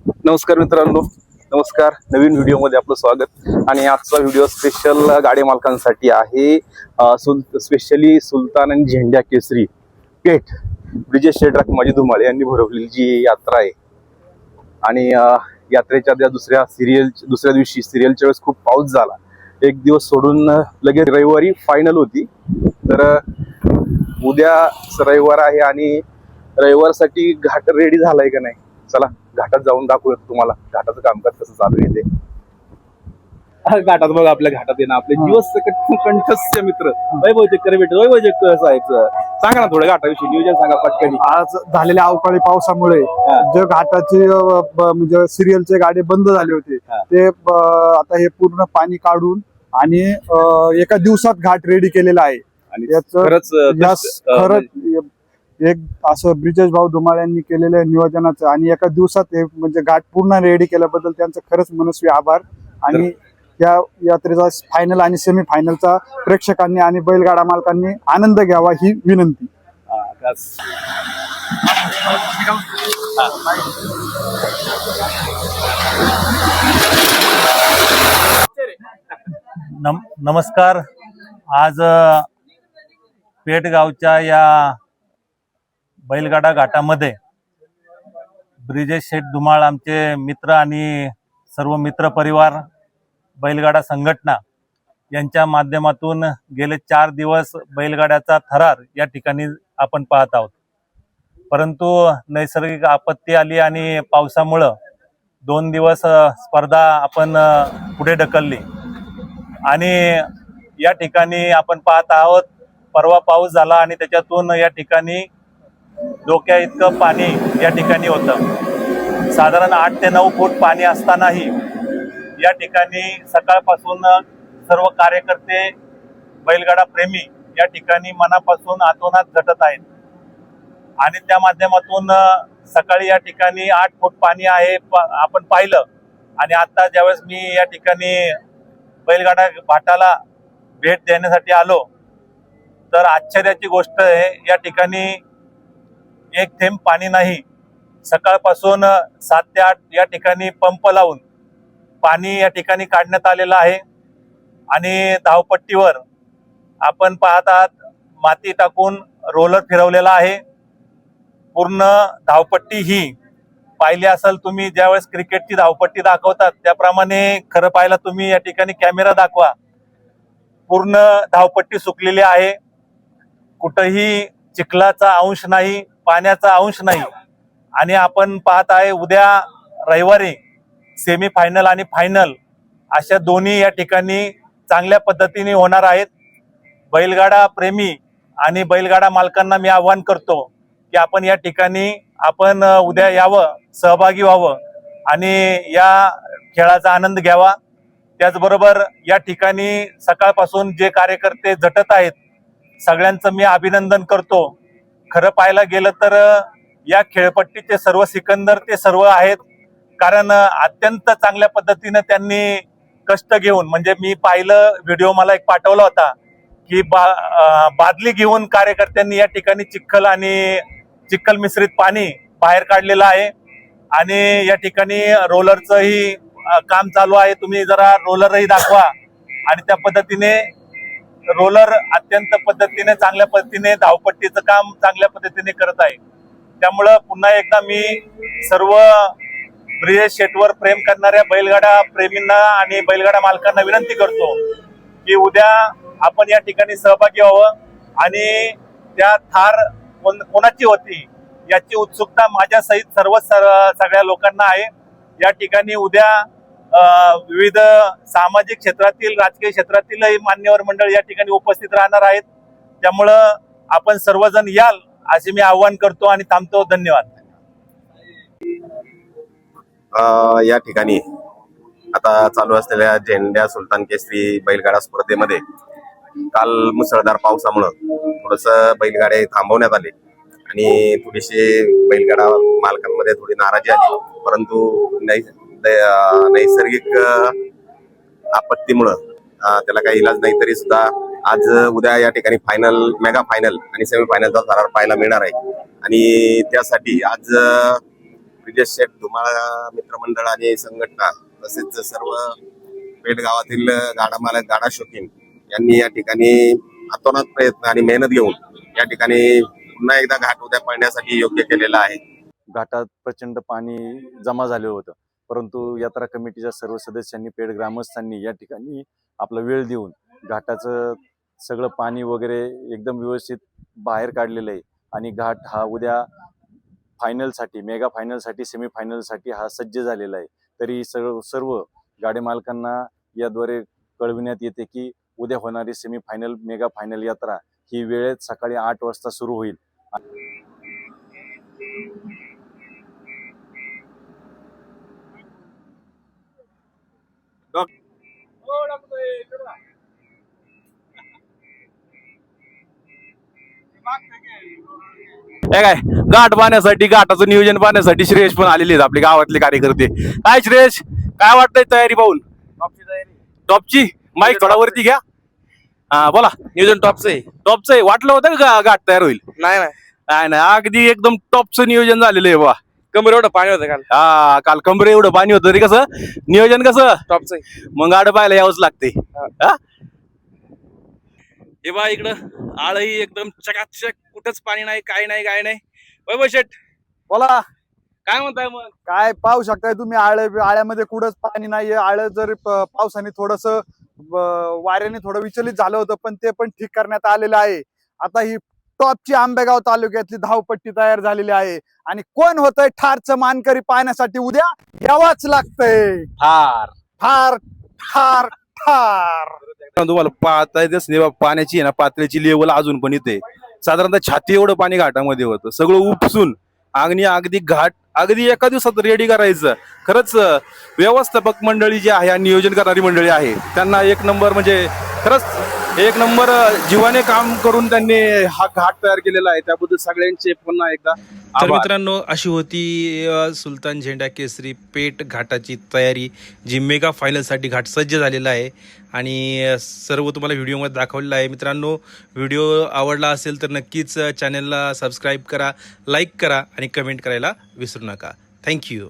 नमस्कार मित्रांनो, नमस्कार. नवीन व्हिडिओमध्ये आपलं स्वागत. आणि आजचा व्हिडिओ स्पेशल गाडी मालकांसाठी आहे. स्पेशली सुलतान आणि झेंड्या केसरी पेठ ब्रिजेश शेठ माझी धुमाळे यांनी भरवलेली जी यात्रा आहे. आणि यात्रेच्या त्या दुसऱ्या दिवशी सिरियलच्या वेळेस खूप पाऊस झाला. एक दिवस सोडून लगेच रविवारी फायनल होती. तर उद्या रविवार आहे आणि रविवारसाठी घाट रेडी झालाय का नाही, चला घाटात जाऊन दाखवूया तुम्हाला घाटाचं कामकाज कसं चालू आहे ते. घाटात बघा, आपल्या घाटात आहे ना आपले जीवसकट कंठस्य मित्र वैभव चक्कर भेटत. वैभव चक्कर साहेब सांगा ना थोडं घाटाविषयी नियोजन सांगा पटकन. आज झालेल्या अवकाळी पावसामुळे जे घाटाचे म्हणजे सिरियलचे गाडी बंद झाले होते ते आता हे पूर्ण पाणी काढून आणि एका दिवसात घाट रेडी केलेला आहे. आणि खरंच एक असं ब्रिजेश भाऊ धुमाळ यांनी केलेल्या नियोजनाचं आणि एका दिवसात हे म्हणजे घाट पूर्ण रेडी केल्याबद्दल त्यांचं खरंच मनस्वी आभार. आणि या यात्रेचा फायनल आणि सेमी फायनलचा प्रेक्षकांनी आणि बैलगाडा मालकांनी आनंद घ्यावा ही विनंती. नमस्कार. आज पेठगावच्या या बैलगाडा घाटामध्ये ब्रिजेश शेठ धुमाळ आमचे मित्र आणि सर्व मित्र परिवार बैलगाडा संघटना यांच्या माध्यमातून गेले 4 दिवस बैलगाड्याचा थरार या ठिकाणी आपण पाहत आहोत. परंतु नैसर्गिक आपत्ती आली आणि पावसामुळं 2 दिवस स्पर्धा आपण पुढे ढकलली. आणि या ठिकाणी आपण पाहत आहोत, परवा पाऊस झाला आणि त्याच्यातून या ठिकाणी डोक्या इतकं पाणी या ठिकाणी होतं. साधारण 8 ते 9 फूट पाणी असतानाही या ठिकाणी सकाळपासून सर्व कार्यकर्ते बैलगाडा प्रेमी या ठिकाणी मनापासून आतोनात झटत आहेत. आणि त्या माध्यमातून सकाळी या ठिकाणी 8 फूट पाणी आहे आपण पाहिलं. आणि आता ज्यावेळेस मी या ठिकाणी बैलगाडा घाटाला भेट देण्यासाठी आलो तर आश्चर्याची गोष्ट आहे, या ठिकाणी एक थेंब पाणी नाही. सकाळपासून 7 ते 8 या ठिकाणी पंप लावून पाणी या ठिकाणी काढण्यात आलेलं आहे. आणि धावपट्टीवर आपण पाहत आहात माती टाकून रोलर फिरवलेला आहे. पूर्ण धावपट्टी ही पाहिली असेल तुम्ही, ज्यावेळेस क्रिकेटची धावपट्टी दाखवतात त्याप्रमाणे खरं पाहिलं तुम्ही या ठिकाणी कॅमेरा दाखवा, पूर्ण धावपट्टी सुकलेली आहे. कुठंही चिखलाचा अंश नाही, पाण्याचा अंश नाही. आणि आपण पाहत आहे उद्या रविवारी सेमी फायनल आणि फायनल अशा दोन्ही या ठिकाणी चांगल्या पद्धतीने होणार आहेत. बैलगाडा प्रेमी आणि बैलगाडा मालकांना मी आवाहन करतो की आपण या ठिकाणी आपण उद्या यावं, सहभागी व्हावं आणि या खेळाचा आनंद घ्यावा. त्याचबरोबर या ठिकाणी सकाळपासून जे कार्यकर्ते झटत आहेत सगळ्यांचं मी अभिनंदन करतो. खरं पाहायला गेलं तर या खेळपट्टीचे सर्व सिकंदर ते सर्व आहेत. कारण अत्यंत चांगल्या पद्धतीने त्यांनी कष्ट घेऊन, म्हणजे मी पाहिलं व्हिडिओ मला एक पाठवला होता की बादली घेऊन कार्यकर्त्यांनी या ठिकाणी चिखल मिश्रित पाणी बाहेर काढलेलं आहे. आणि या ठिकाणी रोलरचंही काम चालू आहे. तुम्ही जरा रोलरही दाखवा. आणि त्या पद्धतीने रोलर अत्यंत पद्धतीने चांगल्या पद्धतीने धावपट्टीचं काम चांगल्या पद्धतीने करत आहे. त्यामुळं पुन्हा एकदा मी सर्व ब्रिजेश शेठवर प्रेम करणाऱ्या बैलगाडा प्रेमींना आणि बैलगाडा मालकांना विनंती करतो की उद्या आपण या ठिकाणी सहभागी व्हावं. आणि त्या थार कोणाची होती याची उत्सुकता माझ्या सहित सगळ्या लोकांना आहे. या ठिकाणी उद्या विविध सामाजिक क्षेत्रातील, राजकीय क्षेत्रातीलही मान्यवर मंडळ या ठिकाणी उपस्थित राहणार आहेत. त्यामुळं आपण सर्वजण याल असे मी आवाहन करतो आणि थांबतो. धन्यवाद. या ठिकाणी आता चालू असलेल्या झेंड्या सुलतान केसरी बैलगाडा स्पर्धेमध्ये काल मुसळधार पावसामुळं थोडस बैलगाड्या थांबवण्यात आले आणि थोडीशी बैलगाडा मालकांमध्ये थोडी नाराजी आली. परंतु नैसर्गिक आपत्तीमुळं त्याला काही इलाज नाही, तरी सुद्धा आज उद्या या ठिकाणी फायनल, मेगा फायनल आणि सेमी फायनलचा थरार पाहायला मिळणार आहे. आणि त्यासाठी आज ब्रिजेश शेठ धुमाळ मित्रमंडळ आणि संघटना तसेच सर्व पेठ गावातील गाडा मालक गाडा शौकीन यांनी या ठिकाणी अतोनात प्रयत्न आणि मेहनत घेऊन या ठिकाणी पुन्हा एकदा घाट उद्या पळण्यासाठी योग्य केलेला आहे. घाटात प्रचंड पाणी जमा झालं होतं, परंतु यात्रा कमिटीच्या सर्व सदस्यांनी पेठ ग्रामस्थांनी या ठिकाणी आपला वेळ देऊन घाटाचं सगळं पाणी वगैरे एकदम व्यवस्थित बाहेर काढलेलं आहे आणि घाट हा उद्या फायनलसाठी, मेगा फायनलसाठी, सेमीफायनलसाठी हा सज्ज झालेला आहे. तरी सर्व गाडी मालकांना याद्वारे कळविण्यात येते की उद्या होणारी सेमीफायनल, मेगा फायनल यात्रा ही वेळेत सकाळी 8 वाजता सुरू होईल. हे काय घाट पाहण्यासाठी, घाटाचं नियोजन पाहण्यासाठी श्रेयश पण आलेले आहेत आपले गावातले कार्यकर्ते. काय श्रेयश, काय वाटतंय तयारी पाहून? टॉपची माईक थोडा वरती घ्या. हा बोला. नियोजन टॉपचं आहे. टॉपचं आहे. वाटलं होतं का घाट तयार होईल? नाही नाही नाही नाही, अगदी एकदम टॉपचं नियोजन झालेलं आहे बा. कमर एवढं पाणी होतं काल. हा, काल कमरे एवढं पाणी होतं. तरी कसं नियोजन कसं टॉपचं आहे. मग गाड पाहायला यावंच लागते. हे बा इकडं आळही एकदम चकाचक, कुठंच पाणी नाही, काय नाही काय नाही. वैभव शेठ बोला. काय म्हणताय मग? काय पाहू शकताय तुम्ही, आळ्यामध्ये कुठंच पाणी नाहीये. आळं जर पावसाने थोडस वाऱ्याने थोडं विचलित झालं होतं, पण ते पण ठीक करण्यात आलेलं आहे. आता ही टॉपची आंबेगाव तालुक्यातली धावपट्टी तयार झालेली आहे आणि कोण होतंय ठारचं मानकरी पाहण्यासाठी उद्या यावाच लागतंय. ठार ठार ठार ठार. तुम्हाला पाहता येते पाण्याची आहे ना, पातळीची लेवल अजून पण इथे साधारणतः छाती एवढं पाणी घाटामध्ये होतं. सगळं उपसून अगदी घाट अगदी एका दिवसात रेडी करायचं. खरंच व्यवस्थापक मंडळी जी आहे आणि नियोजन करणारी मंडळी आहे त्यांना एक नंबर, म्हणजे खरंच एक नंबर जीवाने काम करून त्यांनी हा घाट तयार केलेला आहे. त्याबद्दल सगळ्यांचे पुन्हा एकदा तर मित्रांनो, अशी होती सुलतान झेंडा केसरी पेठ घाटाची तयारी, जी मेगा फायनलसाठी घाट सज्ज झालेला आहे आणि सर्व तुम्हाला व्हिडिओमध्ये दाखवलेलं आहे. मित्रांनो, व्हिडिओ आवडला असेल तर नक्कीच चॅनलला सबस्क्राईब करा, लाईक करा आणि कमेंट करायला विसरू नका. थँक्यू.